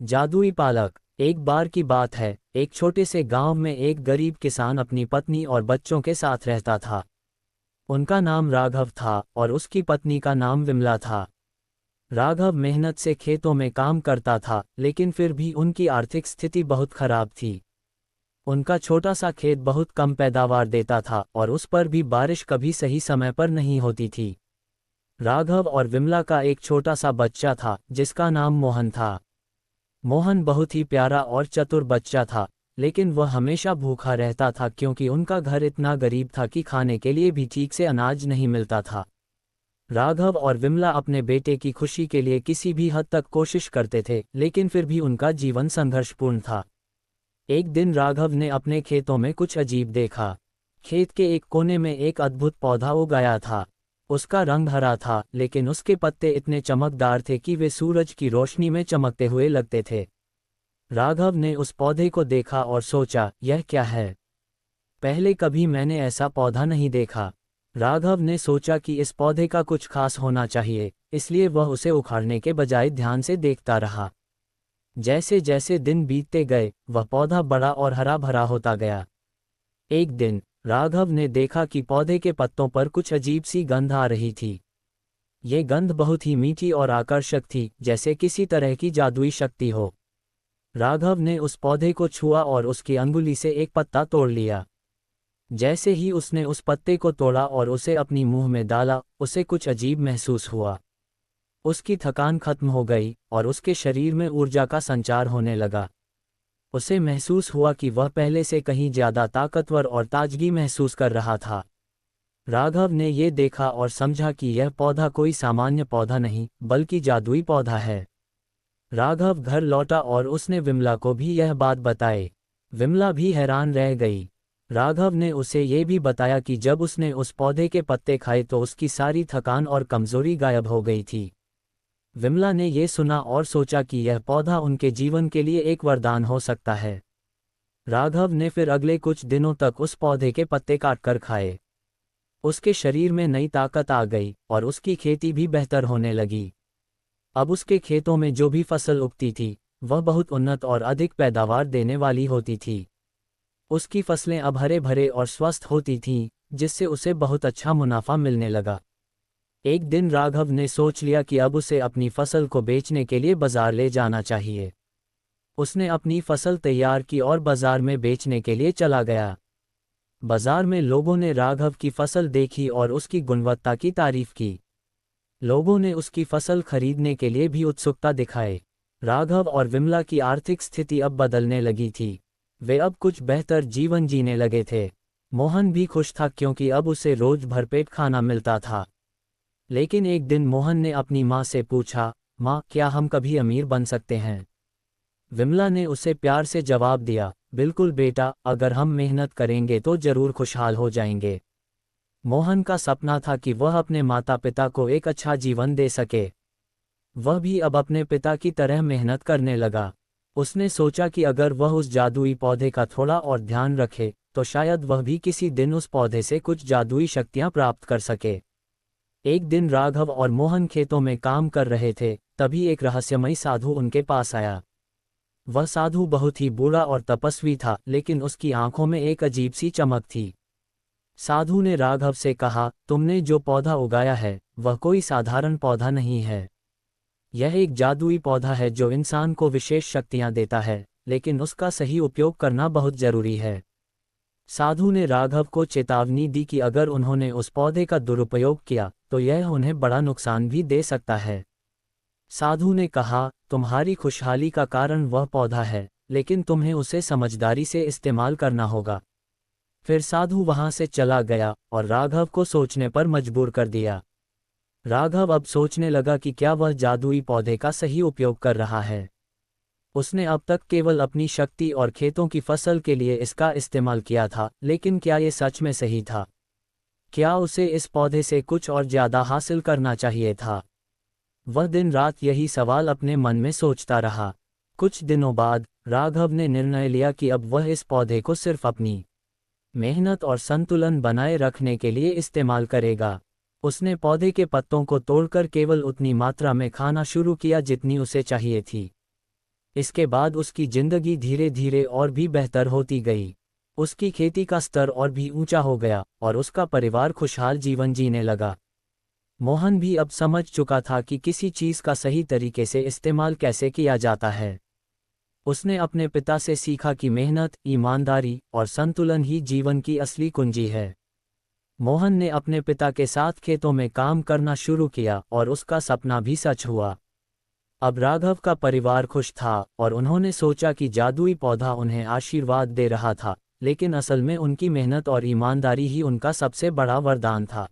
जादुई पालक। एक बार की बात है, एक छोटे से गांव में एक गरीब किसान अपनी पत्नी और बच्चों के साथ रहता था। उनका नाम राघव था और उसकी पत्नी का नाम विमला था। राघव मेहनत से खेतों में काम करता था, लेकिन फिर भी उनकी आर्थिक स्थिति बहुत खराब थी। उनका छोटा सा खेत बहुत कम पैदावार देता था और उस पर भी बारिश कभी सही समय पर नहीं होती थी। राघव और विमला का एक छोटा सा बच्चा था जिसका नाम मोहन था। मोहन बहुत ही प्यारा और चतुर बच्चा था, लेकिन वह हमेशा भूखा रहता था क्योंकि उनका घर इतना गरीब था कि खाने के लिए भी ठीक से अनाज नहीं मिलता था। राघव और विमला अपने बेटे की खुशी के लिए किसी भी हद तक कोशिश करते थे, लेकिन फिर भी उनका जीवन संघर्षपूर्ण था। एक दिन राघव ने अपने खेतों में कुछ अजीब देखा। खेत के एक कोने में एक अद्भुत पौधा उगाया था। उसका रंग हरा था, लेकिन उसके पत्ते इतने चमकदार थे कि वे सूरज की रोशनी में चमकते हुए लगते थे। राघव ने उस पौधे को देखा और सोचा, यह क्या है? पहले कभी मैंने ऐसा पौधा नहीं देखा। राघव ने सोचा कि इस पौधे का कुछ खास होना चाहिए, इसलिए वह उसे उखाड़ने के बजाय ध्यान से देखता रहा। जैसे जैसे दिन बीतते गए, वह पौधा बड़ा और हरा भरा होता गया। एक दिन राघव ने देखा कि पौधे के पत्तों पर कुछ अजीब सी गंध आ रही थी। ये गंध बहुत ही मीठी और आकर्षक थी, जैसे किसी तरह की जादुई शक्ति हो। राघव ने उस पौधे को छुआ और उसकी अंगुली से एक पत्ता तोड़ लिया। जैसे ही उसने उस पत्ते को तोड़ा और उसे अपनी मुंह में डाला, उसे कुछ अजीब महसूस हुआ। उसकी थकान खत्म हो गई और उसके शरीर में ऊर्जा का संचार होने लगा। उसे महसूस हुआ कि वह पहले से कहीं ज्यादा ताकतवर और ताजगी महसूस कर रहा था। राघव ने ये देखा और समझा कि यह पौधा कोई सामान्य पौधा नहीं, बल्कि जादुई पौधा है। राघव घर लौटा और उसने विमला को भी यह बात बताई। विमला भी हैरान रह गई। राघव ने उसे ये भी बताया कि जब उसने उस पौधे के पत्ते खाए तो उसकी सारी थकान और कमजोरी गायब हो गई थी। विमला ने ये सुना और सोचा कि यह पौधा उनके जीवन के लिए एक वरदान हो सकता है। राघव ने फिर अगले कुछ दिनों तक उस पौधे के पत्ते काटकर खाए। उसके शरीर में नई ताकत आ गई और उसकी खेती भी बेहतर होने लगी। अब उसके खेतों में जो भी फसल उगती थी, वह बहुत उन्नत और अधिक पैदावार देने वाली होती थी। उसकी फसलें अब हरे भरे और स्वस्थ होती थीं, जिससे उसे बहुत अच्छा मुनाफा मिलने लगा। एक दिन राघव ने सोच लिया कि अब उसे अपनी फसल को बेचने के लिए बाजार ले जाना चाहिए। उसने अपनी फसल तैयार की और बाजार में बेचने के लिए चला गया। बाजार में लोगों ने राघव की फसल देखी और उसकी गुणवत्ता की तारीफ की। लोगों ने उसकी फसल खरीदने के लिए भी उत्सुकता दिखाई। राघव और विमला की आर्थिक स्थिति अब बदलने लगी थी। वे अब कुछ बेहतर जीवन जीने लगे थे। मोहन भी खुश था क्योंकि अब उसे रोज भरपेट खाना मिलता था। लेकिन एक दिन मोहन ने अपनी माँ से पूछा, माँ, क्या हम कभी अमीर बन सकते हैं? विमला ने उसे प्यार से जवाब दिया, बिल्कुल बेटा, अगर हम मेहनत करेंगे तो जरूर खुशहाल हो जाएंगे। मोहन का सपना था कि वह अपने माता पिता को एक अच्छा जीवन दे सके। वह भी अब अपने पिता की तरह मेहनत करने लगा। उसने सोचा कि अगर वह उस जादुई पौधे का थोड़ा और ध्यान रखे, तो शायद वह भी किसी दिन उस पौधे से कुछ जादुई शक्तियां प्राप्त कर सके। एक दिन राघव और मोहन खेतों में काम कर रहे थे, तभी एक रहस्यमयी साधु उनके पास आया। वह साधु बहुत ही बूढ़ा और तपस्वी था, लेकिन उसकी आंखों में एक अजीब सी चमक थी। साधु ने राघव से कहा, तुमने जो पौधा उगाया है, वह कोई साधारण पौधा नहीं है। यह एक जादुई पौधा है जो इंसान को विशेष शक्तियां देता है, लेकिन उसका सही उपयोग करना बहुत जरूरी है। साधु ने राघव को चेतावनी दी कि अगर उन्होंने उस पौधे का दुरुपयोग किया, तो यह उन्हें बड़ा नुकसान भी दे सकता है। साधु ने कहा, तुम्हारी खुशहाली का कारण वह पौधा है, लेकिन तुम्हें उसे समझदारी से इस्तेमाल करना होगा। फिर साधु वहां से चला गया और राघव को सोचने पर मजबूर कर दिया। राघव अब सोचने लगा कि क्या वह जादुई पौधे का सही उपयोग कर रहा है। उसने अब तक केवल अपनी शक्ति और खेतों की फसल के लिए इसका इस्तेमाल किया था, लेकिन क्या ये सच में सही था? क्या उसे इस पौधे से कुछ और ज्यादा हासिल करना चाहिए था? वह दिन रात यही सवाल अपने मन में सोचता रहा। कुछ दिनों बाद राघव ने निर्णय लिया कि अब वह इस पौधे को सिर्फ अपनी मेहनत और संतुलन बनाए रखने के लिए इस्तेमाल करेगा। उसने पौधे के पत्तों को तोड़कर केवल उतनी मात्रा में खाना शुरू किया जितनी उसे चाहिए थी। इसके बाद उसकी जिंदगी धीरे धीरे और भी बेहतर होती गई। उसकी खेती का स्तर और भी ऊंचा हो गया और उसका परिवार खुशहाल जीवन जीने लगा। मोहन भी अब समझ चुका था कि किसी चीज का सही तरीके से इस्तेमाल कैसे किया जाता है। उसने अपने पिता से सीखा कि मेहनत, ईमानदारी और संतुलन ही जीवन की असली कुंजी है। मोहन ने अपने पिता के साथ खेतों में काम करना शुरू किया और उसका सपना भी सच हुआ। अब राघव का परिवार खुश था और उन्होंने सोचा कि जादुई पौधा उन्हें आशीर्वाद दे रहा था, लेकिन असल में उनकी मेहनत और ईमानदारी ही उनका सबसे बड़ा वरदान था।